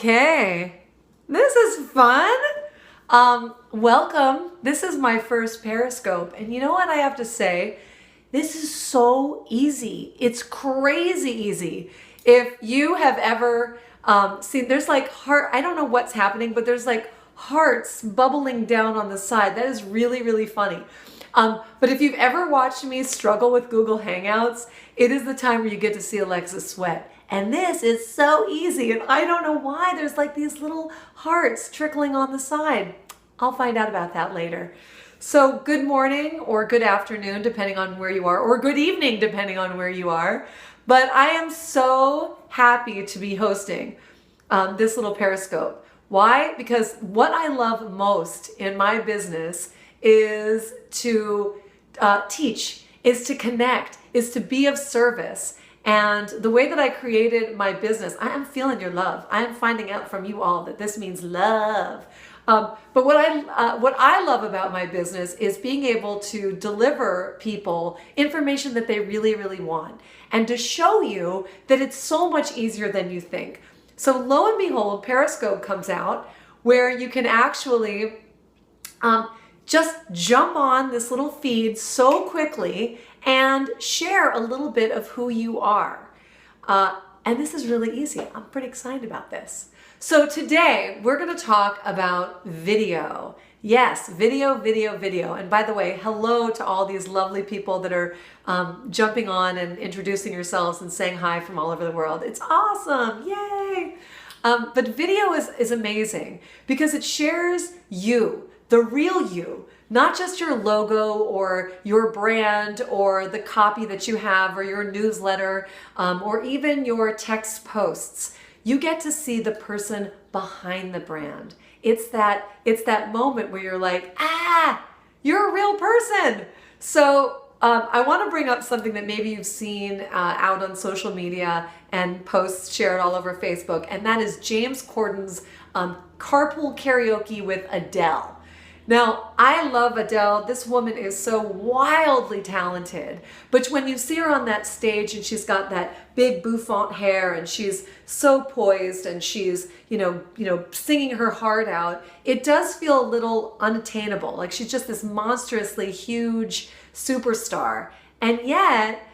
Okay, this is fun. Welcome. This is my first Periscope, and you know what I have to say? This is so easy. It's crazy easy. If you have ever seen, there's like heart, I don't know what's happening, but there's like hearts bubbling down on the side. That is really, really funny. But if you've ever watched me struggle with Google Hangouts, it is the time where you get to see Alexa sweat. And this is so easy, and I don't know why there's like these little hearts trickling on the side. I'll find out about that later. So good morning or good afternoon, depending on where you are, or good evening, depending on where you are. But I am so happy to be hosting this little Periscope. Why? Because what I love most in my business is to teach, is to connect, is to be of service. And the way that I created my business, I am feeling your love. I am finding out from you all that this means love. But what I love about my business is being able to deliver people information that they really, really want, and to show you that it's so much easier than you think. So lo and behold, Periscope comes out where you can actually just jump on this little feed so quickly and share a little bit of who you are. And this is really easy. I'm pretty excited about this. So today we're going to talk about video. Yes, video. And by the way, hello to all these lovely people that are jumping on and introducing yourselves and saying hi from all over the world. It's awesome. Yay. But video is amazing because it shares you, the real you. Not just your logo or your brand or the copy that you have or your newsletter or even your text posts. You get to see the person behind the brand. It's that moment where you're like, you're a real person. So I want to bring up something that maybe you've seen out on social media and posts shared all over Facebook, and that is James Corden's carpool karaoke with Adele. Now, I love Adele. This woman is so wildly talented. But when you see her on that stage and she's got that big bouffant hair and she's so poised and she's, singing her heart out, it does feel a little unattainable. Like she's just this monstrously huge superstar. And yet,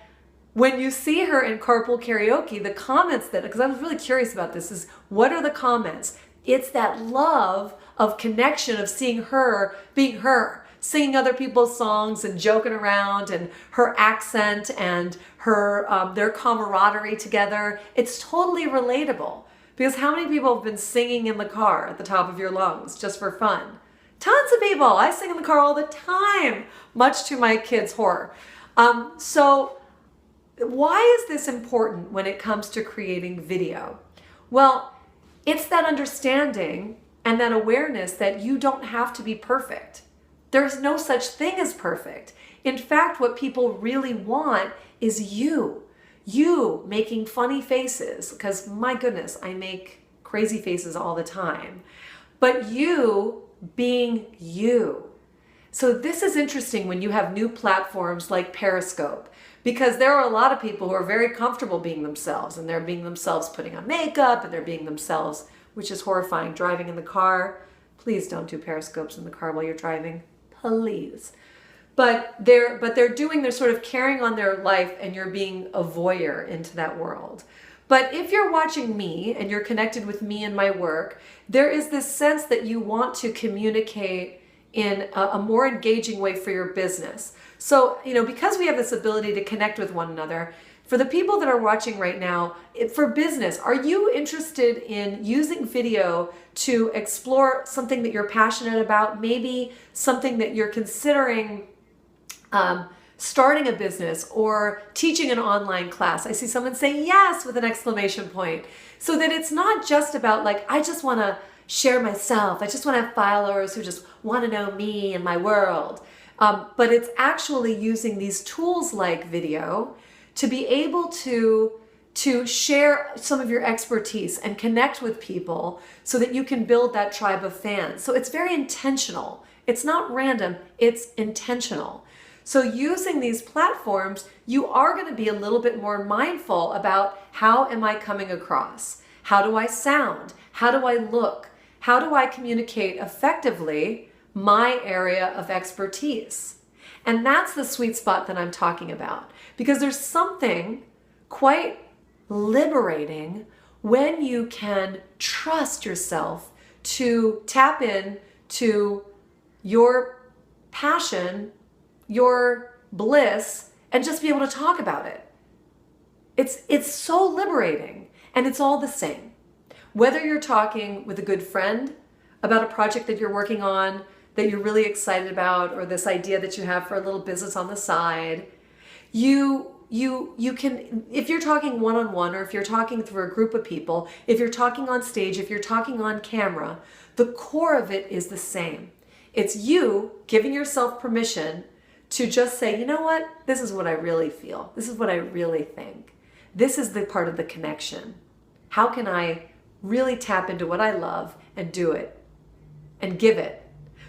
when you see her in carpool karaoke, the comments because I was really curious about this, is what are the comments? It's that love of connection, of seeing her being her, singing other people's songs and joking around, and her accent and her their camaraderie together. It's totally relatable, because how many people have been singing in the car at the top of your lungs just for fun? Tons of people. I sing in the car all the time, much to my kids' horror. So why is this important when it comes to creating video? Well, it's that understanding and that awareness that you don't have to be perfect. There's no such thing as perfect. In fact, what people really want is you making funny faces, because my goodness, I make crazy faces all the time, but you being you. So this is interesting when you have new platforms like Periscope, because there are a lot of people who are very comfortable being themselves, and they're being themselves putting on makeup, and they're being themselves, which is horrifying, driving in the car. Please don't do Periscopes in the car while you're driving, please. But they're doing, they're sort of carrying on their life, and you're being a voyeur into that world. But if you're watching me and you're connected with me and my work, there is this sense that you want to communicate in a more engaging way for your business. So, because we have this ability to connect with one another, for the people that are watching right now, for business, are you interested in using video to explore something that you're passionate about? Maybe something that you're considering starting a business or teaching an online class. I see someone say yes with an exclamation point. So that it's not just about like, I just want to share myself. I just want to have followers who just want to know me and my world. But it's actually using these tools like video to be able to share some of your expertise and connect with people so that you can build that tribe of fans. So it's very intentional. It's not random, it's intentional. So using these platforms, you are going to be a little bit more mindful about how am I coming across? How do I sound? How do I look? How do I communicate effectively my area of expertise? And that's the sweet spot that I'm talking about, because there's something quite liberating when you can trust yourself to tap in to your passion, your bliss, and just be able to talk about it. It's so liberating, and it's all the same. Whether you're talking with a good friend about a project that you're working on that you're really excited about, or this idea that you have for a little business on the side, you can, if you're talking one-on-one, or if you're talking through a group of people, if you're talking on stage, if you're talking on camera, the core of it is the same. It's you giving yourself permission to just say, you know what, this is what I really feel. This is what I really think. This is the part of the connection. How can I really tap into what I love and do it and give it?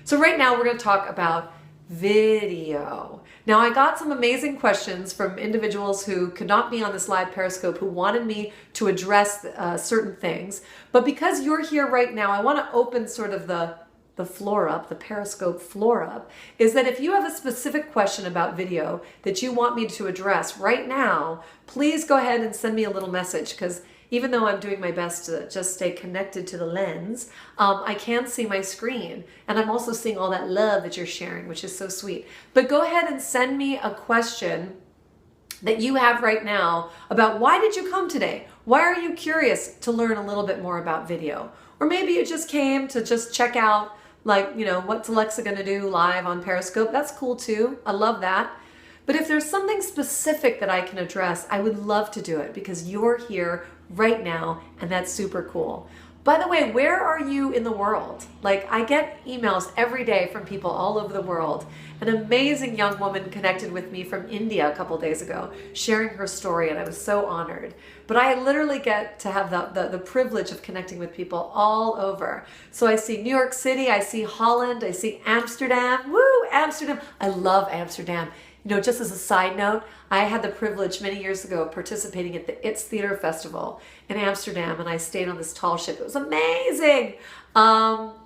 So right now we're going to talk about video. Now, I got some amazing questions from individuals who could not be on this live Periscope, who wanted me to address certain things. But because you're here right now, I want to open sort of the floor up, the Periscope floor up, is that if you have a specific question about video that you want me to address right now, please go ahead and send me a little message, because even though I'm doing my best to just stay connected to the lens, I can see my screen, and I'm also seeing all that love that you're sharing, which is so sweet. But go ahead and send me a question that you have right now about, why did you come today? Why are you curious to learn a little bit more about video? Or maybe you just came to just check out, like, you know, what's Alexa going to do live on Periscope? That's cool too. I love that. But if there's something specific that I can address, I would love to do it, because you're here right now, and that's super cool. By the way, where are you in the world? Like, I get emails every day from people all over the world. An amazing young woman connected with me from India a couple days ago, sharing her story, and I was so honored. But I literally get to have the privilege of connecting with people all over. So I see New York City, I see Holland, I see Amsterdam. Woo, Amsterdam. I love Amsterdam. You know, just as a side note, I had the privilege many years ago of participating at the It's Theater Festival in Amsterdam, and I stayed on this tall ship. It was amazing.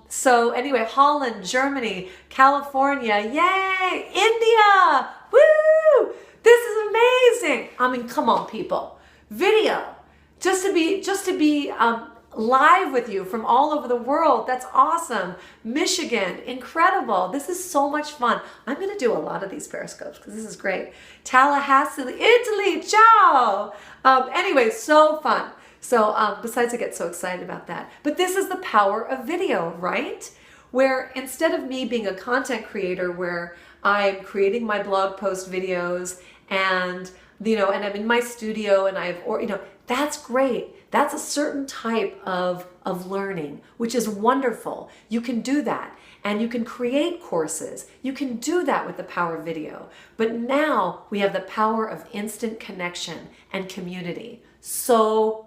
So anyway, Holland, Germany, California, yay, India, woo! This is amazing. I mean, come on, people. Video, just to be live with you from all over the world. That's awesome. Michigan, incredible. This is so much fun. I'm going to do a lot of these Periscopes because this is great. Tallahassee, Italy, ciao. Anyway, so fun. So besides, I get so excited about that. But this is the power of video, right? Where instead of me being a content creator where I'm creating my blog post videos and, you know, and I'm in my studio and that's great. That's a certain type of learning, which is wonderful. You can do that, and you can create courses. You can do that with the power of video. But now we have the power of instant connection and community. So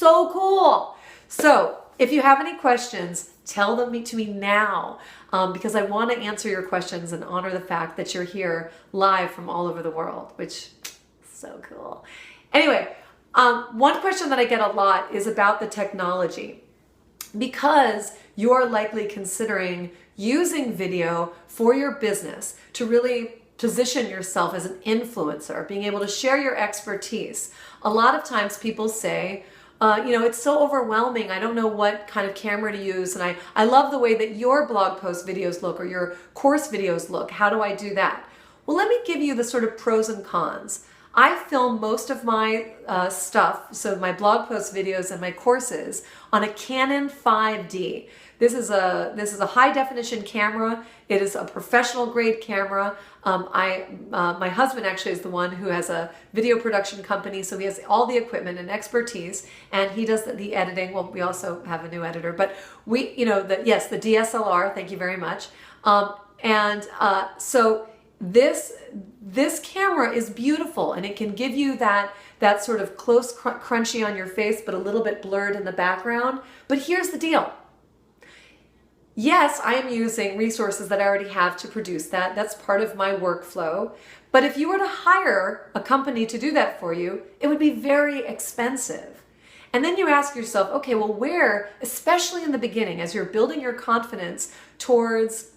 cool. So if you have any questions, tell them to me now, because I want to answer your questions and honor the fact that you're here live from all over the world, which is so cool. Anyway, one question that I get a lot is about the technology, because you are likely considering using video for your business to really position yourself as an influencer, being able to share your expertise. A lot of times people say, it's so overwhelming. I don't know what kind of camera to use. And I love the way that your blog post videos look or your course videos look. How do I do that? Well, let me give you the sort of pros and cons. I film most of my stuff, so my blog post videos and my courses, on a Canon 5D. This is a high definition camera. It is a professional grade camera. My husband actually is the one who has a video production company, so he has all the equipment and expertise, and he does the editing. Well, we also have a new editor, but the DSLR. Thank you very much. So this camera is beautiful, and it can give you that sort of close crunchy on your face, but a little bit blurred in the background. But here's the deal. Yes, I am using resources that I already have to produce that. That's part of my workflow. But if you were to hire a company to do that for you, it would be very expensive. And then you ask yourself, okay, well, where, especially in the beginning, as you're building your confidence towards,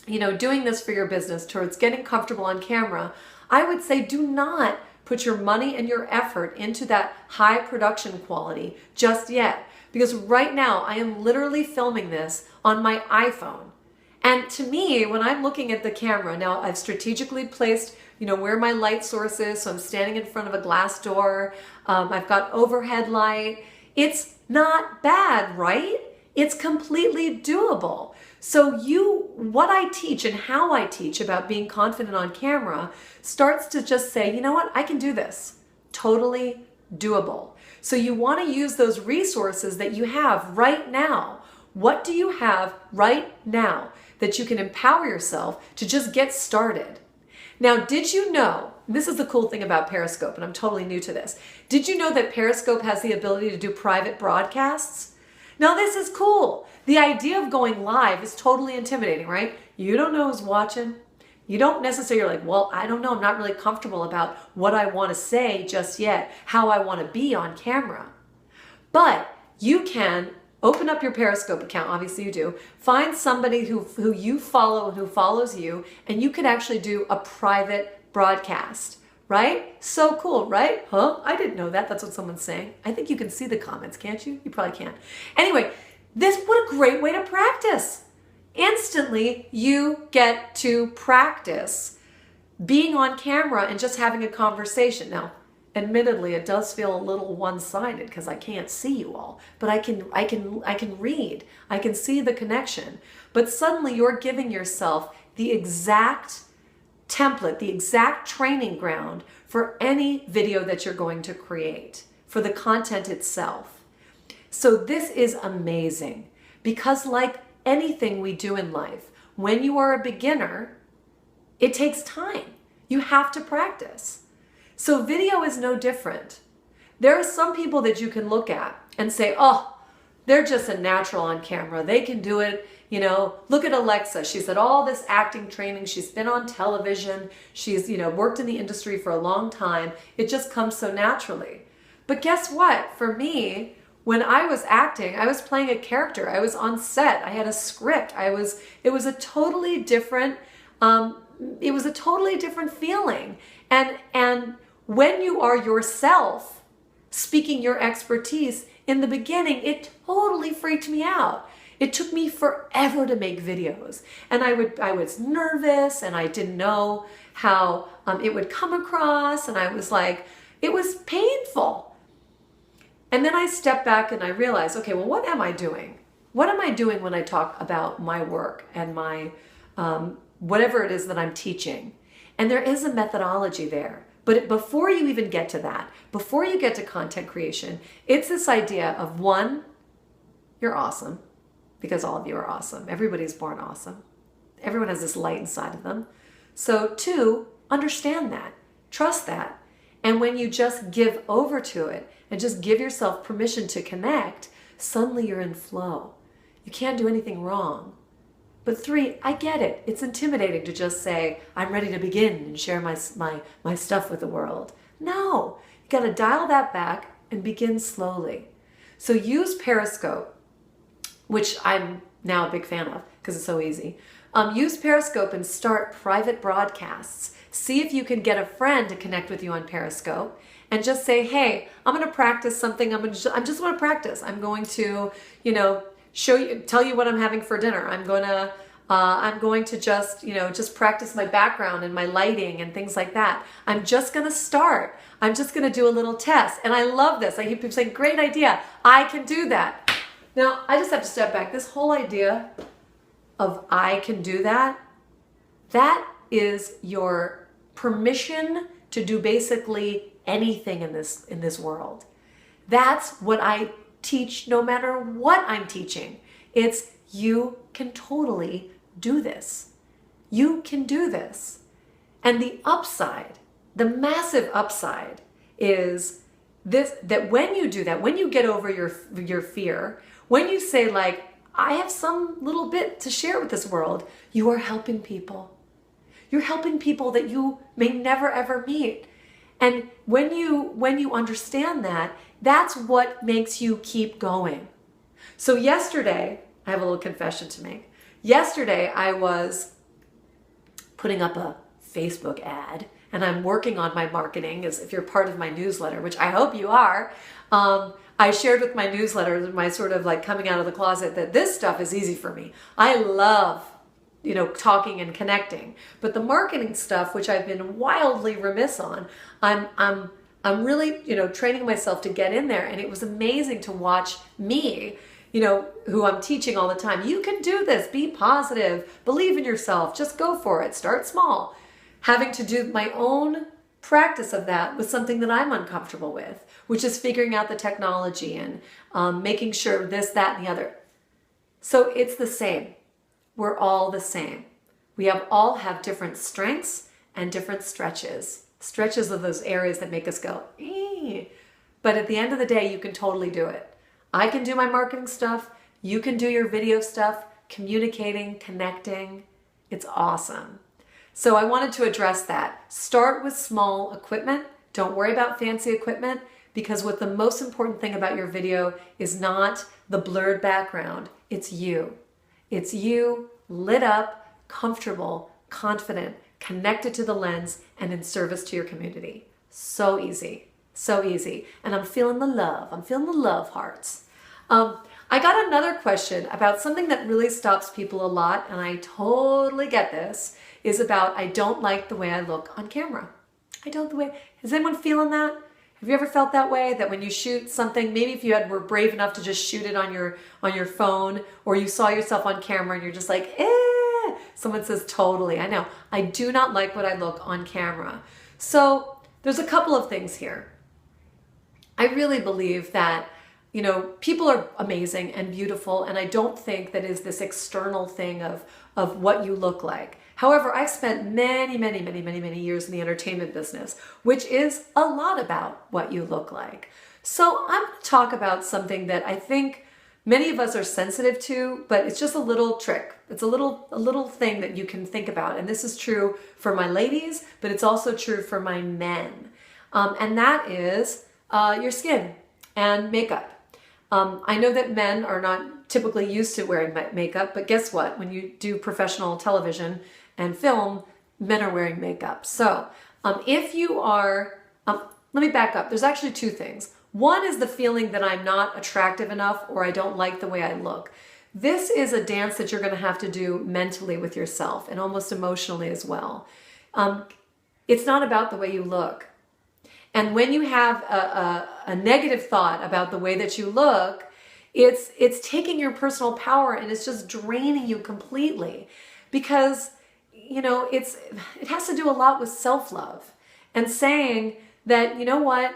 doing this for your business, towards getting comfortable on camera, I would say do not put your money and your effort into that high production quality just yet. Because right now I am literally filming this on my iPhone. And to me, when I'm looking at the camera, now I've strategically placed, where my light source is. So I'm standing in front of a glass door. I've got overhead light. It's not bad, right? It's completely doable. So what I teach and how I teach about being confident on camera starts to just say, you know what, I can do this. Totally doable. So you want to use those resources that you have right now. What do you have right now that you can empower yourself to just get started? Now, did you know, this is the cool thing about Periscope, and I'm totally new to this. Did you know that Periscope has the ability to do private broadcasts? Now, this is cool. The idea of going live is totally intimidating, right? You don't know who's watching. You don't necessarily well, I don't know. I'm not really comfortable about what I want to say just yet, how I want to be on camera. But you can open up your Periscope account, obviously you do, find somebody who you follow and who follows you, and you can actually do a private broadcast, right? So cool, right? Huh? I didn't know that. That's what someone's saying. I think you can see the comments, can't you? You probably can't. Anyway, what a great way to practice. Instantly, you get to practice being on camera and just having a conversation. Now, admittedly, it does feel a little one-sided because I can't see you all, but I can read. I can see the connection. But suddenly you're giving yourself the exact template, the exact training ground for any video that you're going to create, for the content itself. So this is amazing because like anything we do in life, when you are a beginner, it takes time. You have to practice. So video is no different. There are some people that you can look at and say, oh, they're just a natural on camera. They can do it. Look at Alexa. She's had all this acting training. She's been on television. She's, worked in the industry for a long time. It just comes so naturally. But guess what? For me, when I was acting, I was playing a character. I was on set. I had a script. It was a totally different feeling. And when you are yourself speaking your expertise, in the beginning, it totally freaked me out. It took me forever to make videos. And I was nervous and I didn't know how it would come across. And I was like, it was painful. And then I stepped back and I realized, okay, well, what am I doing? What am I doing when I talk about my work and my whatever it is that I'm teaching? And there is a methodology there. But before you even get to that, before you get to content creation, it's this idea of one, you're awesome, because all of you are awesome. Everybody's born awesome. Everyone has this light inside of them. So two, understand that, trust that. And when you just give over to it and just give yourself permission to connect, suddenly you're in flow. You can't do anything wrong. But three, I get it. It's intimidating to just say, I'm ready to begin and share my stuff with the world. No, you got to dial that back and begin slowly. So use Periscope, which I'm now a big fan of because it's so easy. Use Periscope and start private broadcasts. See if you can get a friend to connect with you on Periscope and just say, hey, I'm going to practice something. I just want to practice. I'm going to, tell you what I'm having for dinner. I'm going to just practice my background and my lighting and things like that. I'm just going to start. I'm just going to do a little test. And I love this. I hear people saying, great idea. I can do that. Now, I just have to step back. This whole idea of I can do that, that is your permission to do basically anything in this world. That's what I teach no matter what I'm teaching. It's you can totally do this. You can do this. And the upside, the massive upside is this, that when you do that, when you get over your fear, when you say like, I have some little bit to share with this world, you are helping people. You're helping people that you may never ever meet. And when you understand that, That's what makes you keep going. So yesterday, I have a little confession to make. Yesterday, I was putting up a Facebook ad, and I'm working on my marketing. As if you're part of my newsletter, which I hope you are, I shared with my newsletter, my sort of like coming out of the closet, that this stuff is easy for me. I love, talking and connecting, but the marketing stuff, which I've been wildly remiss on, I'm really, training myself to get in there. And it was amazing to watch me, who I'm teaching all the time. You can do this. Be positive. Believe in yourself. Just go for it. Start small. Having to do my own practice of that with something that I'm uncomfortable with, which is figuring out the technology and making sure this, that, and the other. So it's the same. We're all the same. We all have different strengths and different stretches. Stretches of those areas that make us go, ee. But at the end of the day, you can totally do it. I can do my marketing stuff. You can do your video stuff, communicating, connecting. It's awesome. So I wanted to address that. Start with small equipment. Don't worry about fancy equipment, because what the most important thing about your video is not the blurred background. It's you. It's you lit up, comfortable, confident, connected to the lens, and in service to your community. So easy. So easy. And I'm feeling the love. I'm feeling the love hearts. I got another question about something that really stops people a lot, and I totally get this, is about I don't like the way I look on camera. Is anyone feeling that? Have you ever felt that way? That when you shoot something, maybe if you were brave enough to just shoot it on your phone, or you saw yourself on camera and you're just like, eh. Someone says, totally. I know. I do not like what I look on camera. So there's a couple of things here. I really believe that, people are amazing and beautiful, and I don't think that is this external thing of what you look like. However, I've spent many years in the entertainment business, which is a lot about what you look like. So I'm going to talk about something that I think many of us are sensitive to, but it's just a little trick. It's a little thing that you can think about. And this is true for my ladies, but it's also true for my men. And that is your skin and makeup. I know that men are not typically used to wearing makeup, but guess what? When you do professional television and film, men are wearing makeup. So if you are, let me back up. There's actually two things. One is the feeling that I'm not attractive enough, or I don't like the way I look. This is a dance that you're going to have to do mentally with yourself and almost emotionally as well. It's not about the way you look. And when you have a negative thought about the way that you look, it's taking your personal power and it's just draining you completely, because it has to do a lot with self-love and saying that, you know what,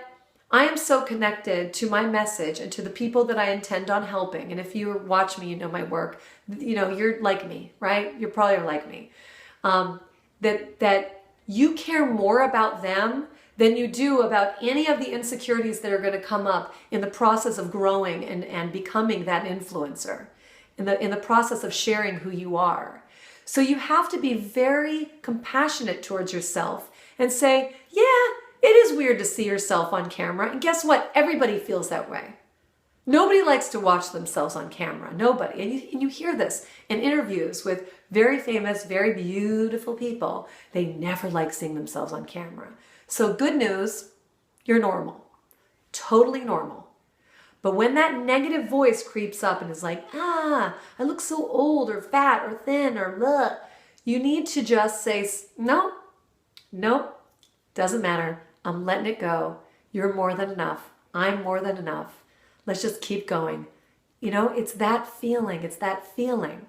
I am so connected to my message and to the people that I intend on helping. And if you watch me, you know my work, you're like me, right? You probably are like me. That you care more about them than you do about any of the insecurities that are going to come up in the process of growing and becoming that influencer, in the process of sharing who you are. So you have to be very compassionate towards yourself and say, yeah, it is weird to see yourself on camera. And guess what? Everybody feels that way. Nobody likes to watch themselves on camera. Nobody. And you hear this in interviews with very famous, very beautiful people. They never like seeing themselves on camera. So good news, you're normal. Totally normal. But when that negative voice creeps up and is like, I look so old or fat or thin or blah, you need to just say, nope, doesn't matter. I'm letting it go. You're more than enough. I'm more than enough. Let's just keep going. It's that feeling. It's that feeling.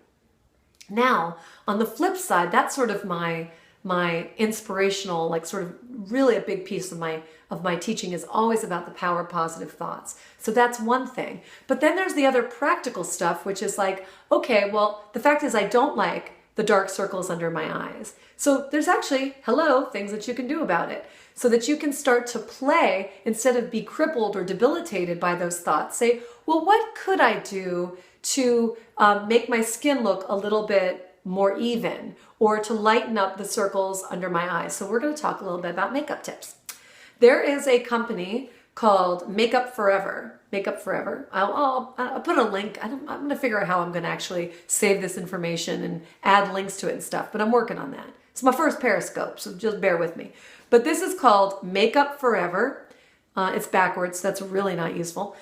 Now, on the flip side, that's sort of my inspirational, like sort of really a big piece of my teaching is always about the power of positive thoughts. So that's one thing. But then there's the other practical stuff, which is like, okay, well, the fact is I don't like the dark circles under my eyes. So there's actually, things that you can do about it so that you can start to play instead of be crippled or debilitated by those thoughts. Say, well, what could I do to make my skin look a little bit more even, or to lighten up the circles under my eyes? So we're going to talk a little bit about makeup tips. There is a company called Makeup Forever. Makeup Forever. I'll put a link. I'm going to figure out how I'm going to actually save this information and add links to it and stuff, but I'm working on that. It's my first Periscope, so just bear with me. But this is called Makeup Forever. It's backwards. That's really not useful.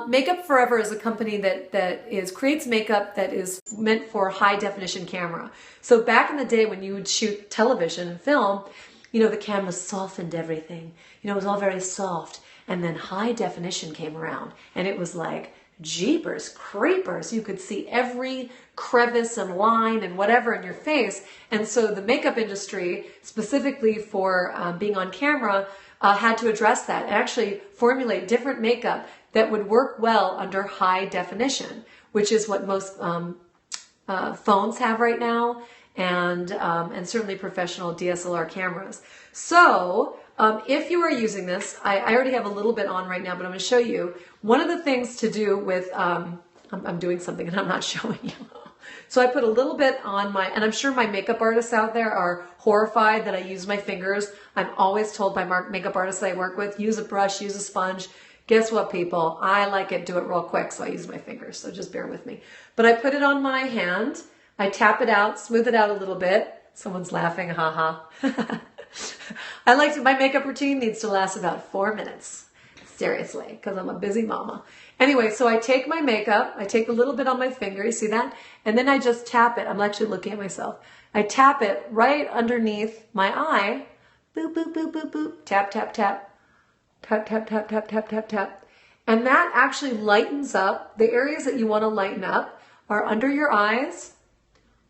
Makeup Forever is a company that creates makeup that is meant for high definition camera. So back in the day when you would shoot television and film, you know, the camera softened everything. You know, it was all very soft. And then high definition came around and it was like, jeepers creepers. You could see every crevice and line and whatever in your face. And so the makeup industry, specifically for being on camera, had to address that and actually formulate different makeup that would work well under high definition, which is what most phones have right now, and certainly professional DSLR cameras. So if you are using this, I already have a little bit on right now, but I'm going to show you one of the things to do with, I'm doing something and I'm not showing you. So I put a little bit on my, and I'm sure my makeup artists out there are horrified that I use my fingers. I'm always told by makeup artists I work with, use a brush, use a sponge. Guess what, people? I like it, do it real quick, so I use my fingers, so just bear with me. But I put it on my hand, I tap it out, smooth it out a little bit. Someone's laughing, haha. I like to, my makeup routine needs to last about 4 minutes. Seriously, because I'm a busy mama. Anyway, so I take my makeup, I take a little bit on my finger, you see that? And then I just tap it. I'm actually looking at myself. I tap it right underneath my eye. Boop, boop, boop, boop, boop. Tap, tap, tap. Tap, tap, tap, tap, tap, tap, tap. And that actually lightens up. The areas that you want to lighten up are under your eyes,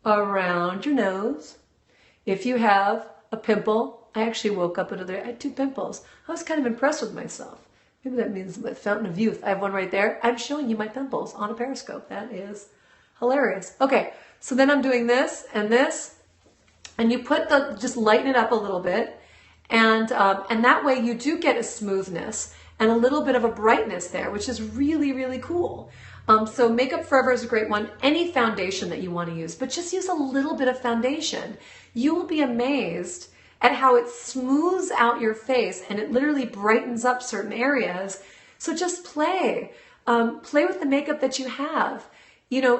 around your nose. If you have a pimple, I actually woke up and I had 2 pimples. I was kind of impressed with myself. Maybe that means the fountain of youth. I have one right there. I'm showing you my pimples on a Periscope. That is hilarious. Okay, so then I'm doing this, and you put just lighten it up a little bit, and that way you do get a smoothness and a little bit of a brightness there, which is really, really cool. So Makeup Forever is a great one. Any foundation that you want to use, but just use a little bit of foundation. You will be amazed at how it smooths out your face and it literally brightens up certain areas. So just play with the makeup that you have. You know,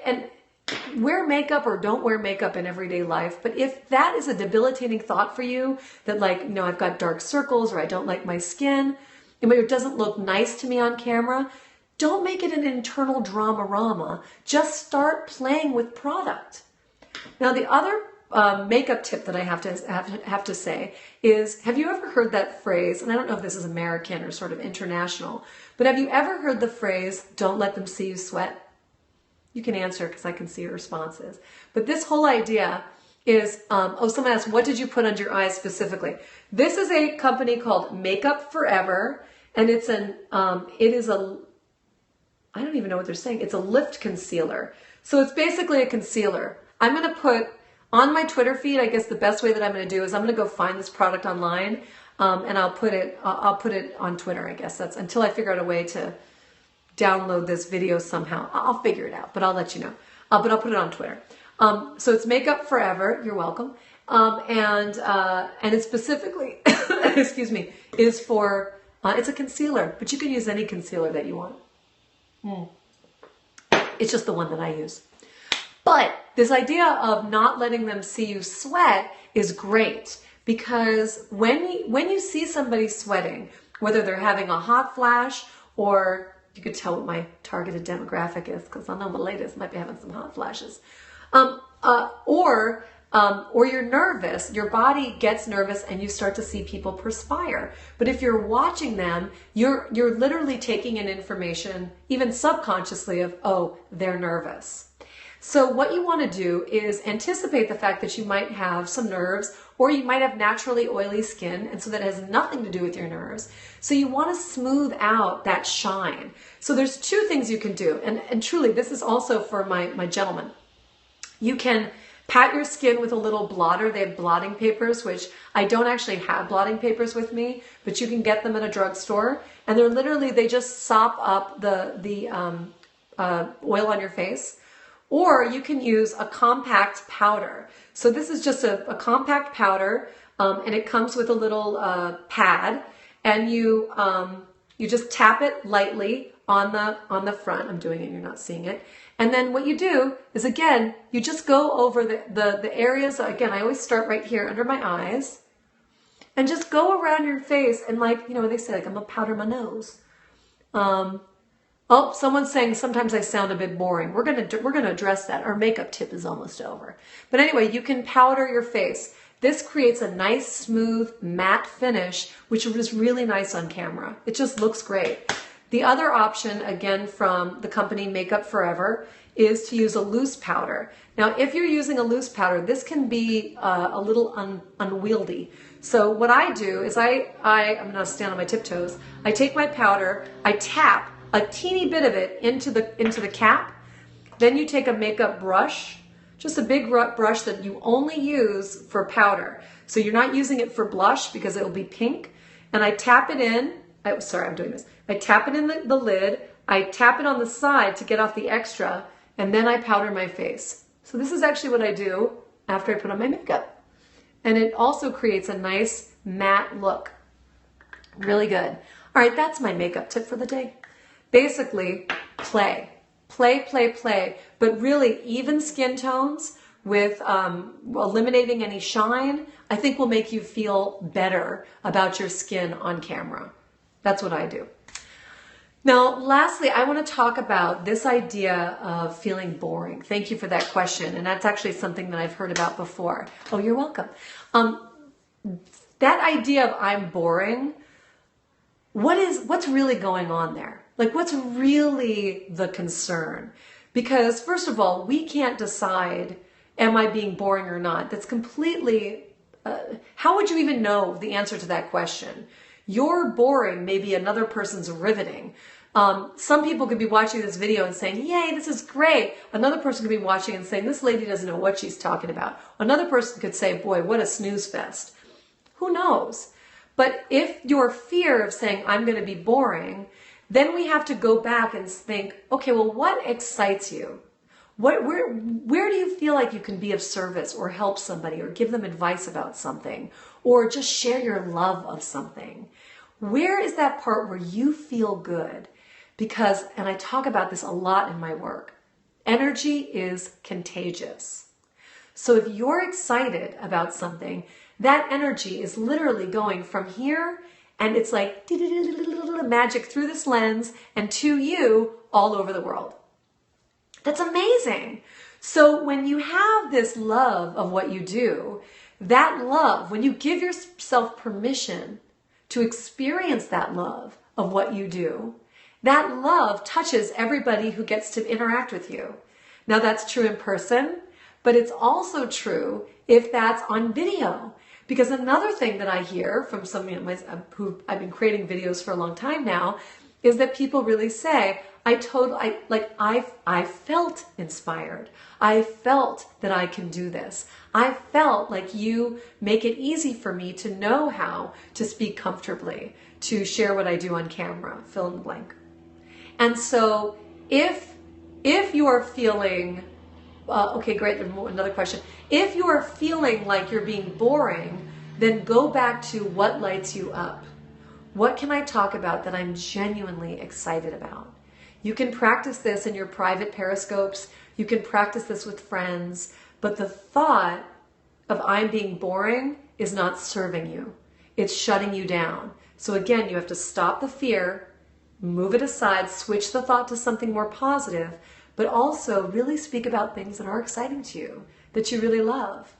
and wear makeup or don't wear makeup in everyday life. But if that is a debilitating thought for you, that like, you know, I've got dark circles or I don't like my skin, and it doesn't look nice to me on camera, don't make it an internal drama-rama. Just start playing with product. Now, the other makeup tip that I have to say is, have you ever heard that phrase, and I don't know if this is American or sort of international, but have you ever heard the phrase, don't let them see you sweat? You can answer because I can see your responses. But this whole idea is, someone asked, what did you put under your eyes specifically? This is a company called Makeup Forever, and it is a, I don't even know what they're saying. It's a lift concealer. So it's basically a concealer. I'm going to put on my Twitter feed, I guess the best way that I'm going to do is I'm going to go find this product online, and I'll put it on Twitter, I guess. That's until I figure out a way to download this video somehow. I'll figure it out, but I'll let you know. But I'll put it on Twitter. So it's Makeup Forever. You're welcome. And it specifically, excuse me, is for, it's a concealer, but you can use any concealer that you want. It's just the one that I use. But this idea of not letting them see you sweat is great, because when you see somebody sweating, whether they're having a hot flash, or you could tell what my targeted demographic is, because I know my ladies might be having some hot flashes, or you're nervous, your body gets nervous and you start to see people perspire. But if you're watching them, you're literally taking in information, even subconsciously, of, oh, they're nervous. So what you want to do is anticipate the fact that you might have some nerves, or you might have naturally oily skin, and so that has nothing to do with your nerves. So you want to smooth out that shine. So there's 2 things you can do, and truly this is also for my gentlemen. You can pat your skin with a little blotter. They have blotting papers, which I don't actually have blotting papers with me, but you can get them at a drugstore, and they're literally, they just sop up the oil on your face. Or you can use a compact powder. So this is just a compact powder, and it comes with a little pad, and you just tap it lightly on the front. I'm doing it, you're not seeing it. And then what you do is, again, you just go over the areas. Again, I always start right here under my eyes and just go around your face. And like, you know, they say, like, I'm gonna powder my nose. Oh, someone's saying sometimes I sound a bit boring. We're gonna address that. Our makeup tip is almost over. But anyway, you can powder your face. This creates a nice, smooth, matte finish, which is really nice on camera. It just looks great. The other option, again, from the company Makeup Forever, is to use a loose powder. Now, if you're using a loose powder, this can be a little unwieldy. So what I do is I'm gonna stand on my tiptoes. I take my powder, I tap a teeny bit of it into the cap. Then you take a makeup brush, just a big brush that you only use for powder. So you're not using it for blush because it will be pink. And I tap it in. I'm doing this. I tap it in the lid. I tap it on the side to get off the extra. And then I powder my face. So this is actually what I do after I put on my makeup. And it also creates a nice matte look. Really good. All right, that's my makeup tip for the day. Basically, play. Play, play, play. But really, even skin tones with eliminating any shine, I think will make you feel better about your skin on camera. That's what I do. Now, lastly, I want to talk about this idea of feeling boring. Thank you for that question. And that's actually something that I've heard about before. Oh, you're welcome. That idea of I'm boring, what's really going on there? Like, what's really the concern? Because first of all, we can't decide, am I being boring or not? That's completely, how would you even know the answer to that question? Your boring may be another person's riveting. Some people could be watching this video and saying, yay, this is great. Another person could be watching and saying, this lady doesn't know what she's talking about. Another person could say, boy, what a snooze fest. Who knows? But if your fear of saying, I'm going to be boring, then we have to go back and think, okay, well, what excites you? Where do you feel like you can be of service or help somebody or give them advice about something or just share your love of something? Where is that part where you feel good? Because, and I talk about this a lot in my work, energy is contagious. So if you're excited about something, that energy is literally going from here and it's like magic through this lens and to you all over the world. That's amazing. So when you have this love of what you do, that love, when you give yourself permission to experience that love of what you do, that love touches everybody who gets to interact with you. Now that's true in person, but it's also true if that's on video. Because another thing that I hear from some who I've been creating videos for a long time now is that people really say, I felt inspired. I felt that I can do this. I felt like you make it easy for me to know how to speak comfortably, to share what I do on camera, fill in the blank. And so if you are feeling, okay, great, there's another question. If you are feeling like you're being boring, then go back to what lights you up. What can I talk about that I'm genuinely excited about? You can practice this in your private Periscopes. You can practice this with friends. But the thought of I'm being boring is not serving you. It's shutting you down. So again, you have to stop the fear, move it aside, switch the thought to something more positive, but also really speak about things that are exciting to you, that you really love.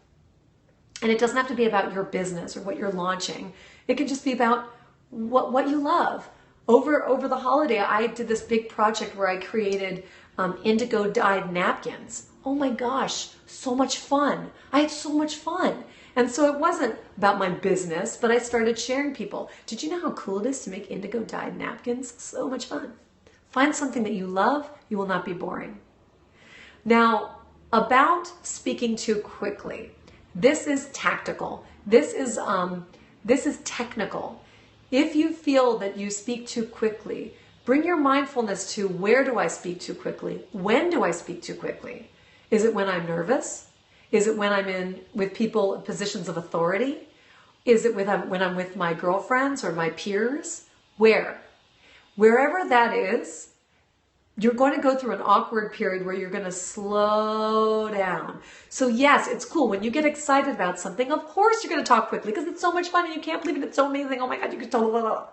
And it doesn't have to be about your business or what you're launching. It can just be about what you love. Over the holiday, I did this big project where I created indigo dyed napkins. Oh my gosh, so much fun. I had so much fun. And so it wasn't about my business, but I started sharing people. Did you know how cool it is to make indigo dyed napkins? So much fun. Find something that you love, you will not be boring. Now, about speaking too quickly. This is tactical. This is technical. If you feel that you speak too quickly, bring your mindfulness to where do I speak too quickly? When do I speak too quickly? Is it when I'm nervous? Is it when I'm with people in positions of authority? Is it when I'm with my girlfriends or my peers? Wherever that is, you're going to go through an awkward period where you're going to slow down. So yes, it's cool. When you get excited about something, of course you're going to talk quickly because it's so much fun and you can't believe it. It's so amazing. Oh my God, you can tell.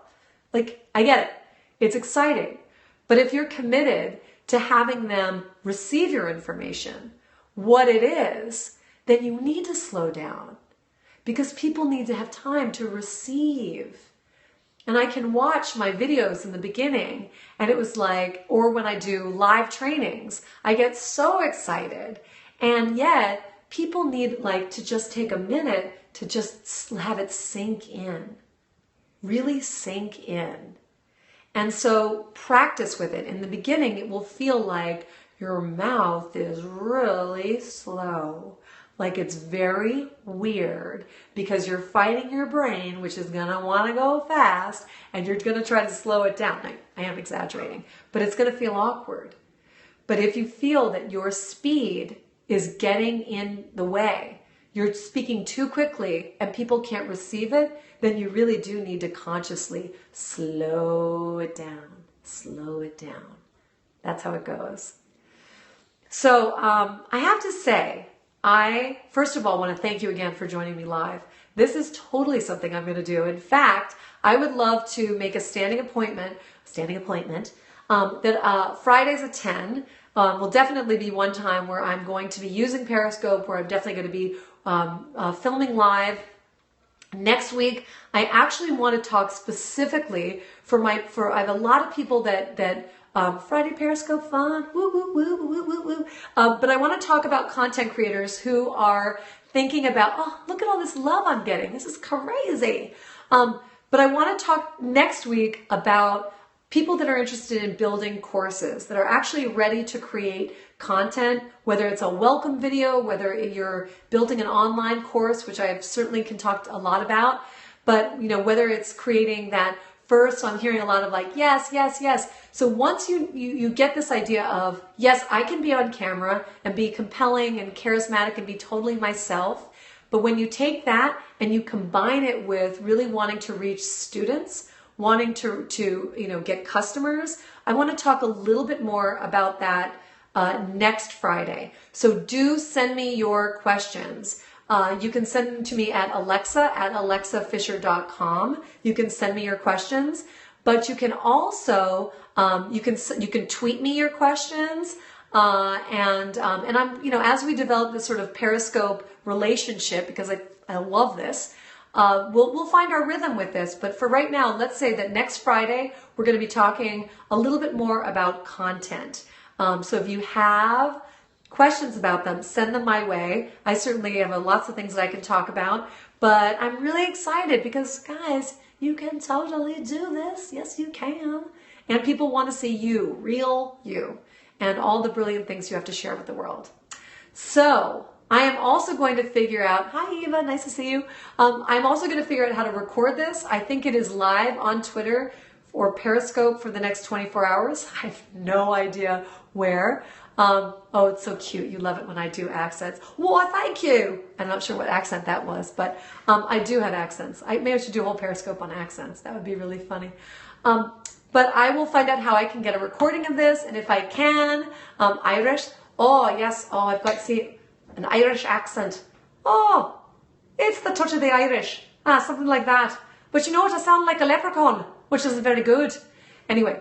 Like, I get it. It's exciting. But if you're committed to having them receive your information, what it is, then you need to slow down because people need to have time to receive. And I can watch my videos in the beginning and it was like, or when I do live trainings, I get so excited. And yet people need like to just take a minute to just have it sink in, really sink in. And so practice with it. In the beginning, it will feel like your mouth is really slow. Like it's very weird because you're fighting your brain, which is going to want to go fast, and you're going to try to slow it down. I am exaggerating, but it's going to feel awkward. But if you feel that your speed is getting in the way, you're speaking too quickly and people can't receive it, then you really do need to consciously slow it down. Slow it down. That's how it goes. So I have to say, I, first of all, want to thank you again for joining me live. This is totally something I'm going to do. In fact, I would love to make a standing appointment that Fridays at 10 will definitely be one time where I'm going to be using Periscope, where I'm definitely going to be filming live. Next week, I actually want to talk specifically I have a lot of people that Friday Periscope fun, woo, woo, woo, woo, woo, woo. But I want to talk about content creators who are thinking about, oh, look at all this love I'm getting. This is crazy. But I want to talk next week about people that are interested in building courses, that are actually ready to create content, whether it's a welcome video, whether you're building an online course, which I certainly can talk a lot about, but whether it's creating that first, I'm hearing a lot of like, yes, yes, yes. So once you get this idea of, yes, I can be on camera and be compelling and charismatic and be totally myself. But when you take that and you combine it with really wanting to reach students, wanting to get customers, I want to talk a little bit more about that next Friday. So do send me your questions. You can send them to me at alexa@alexafischer.com. You can send me your questions, but you can also you can tweet me your questions. And I'm as we develop this sort of Periscope relationship, because I love this. We'll find our rhythm with this, but for right now, let's say that next Friday we're going to be talking a little bit more about content. So if you have questions about them, send them my way. I certainly have lots of things that I can talk about, but I'm really excited because, guys, you can totally do this. Yes, you can. And people want to see you, real you, and all the brilliant things you have to share with the world. So I am also going to figure out, hi Eva, nice to see you. I'm also going to figure out how to record this. I think it is live on Twitter or Periscope for the next 24 hours. I have no idea where. Oh, it's so cute. You love it when I do accents. Well, thank you. I'm not sure what accent that was, but I do have accents. Maybe I should do a whole Periscope on accents. That would be really funny. But I will find out how I can get a recording of this, and if I can, Irish. Oh, yes. Oh, I've got, see, an Irish accent. Oh, it's the touch of the Irish. Something like that. But you know what? I sound like a leprechaun, which is very good. Anyway,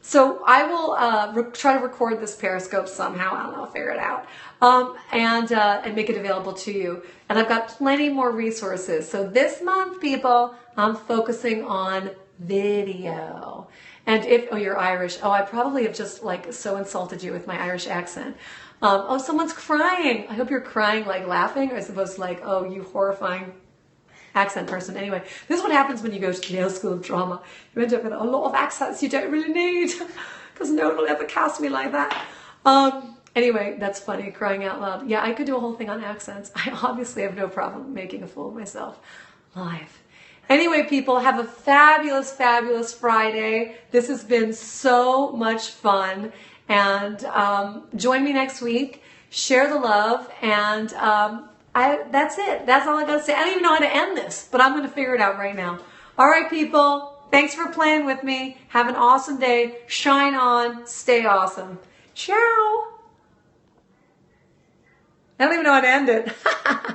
so I will try to record this Periscope somehow. I don't know, I'll figure it out. And make it available to you. And I've got plenty more resources. So this month, people, I'm focusing on video. And if, oh, you're Irish. Oh, I probably have just like so insulted you with my Irish accent. Oh, someone's crying. I hope you're crying like laughing, as opposed to like, oh, you horrifying accent person. Anyway, this is what happens when you go to Yale School of Drama. You end up with a lot of accents you don't really need, because no one will ever cast me like that. Anyway, that's funny, crying out loud. Yeah, I could do a whole thing on accents. I obviously have no problem making a fool of myself live. Anyway, people, have a fabulous, fabulous Friday. This has been so much fun. And join me next week. Share the love. And That's it. That's all I gotta say. I don't even know how to end this, but I'm gonna figure it out right now. All right, people. Thanks for playing with me. Have an awesome day. Shine on. Stay awesome. Ciao. I don't even know how to end it.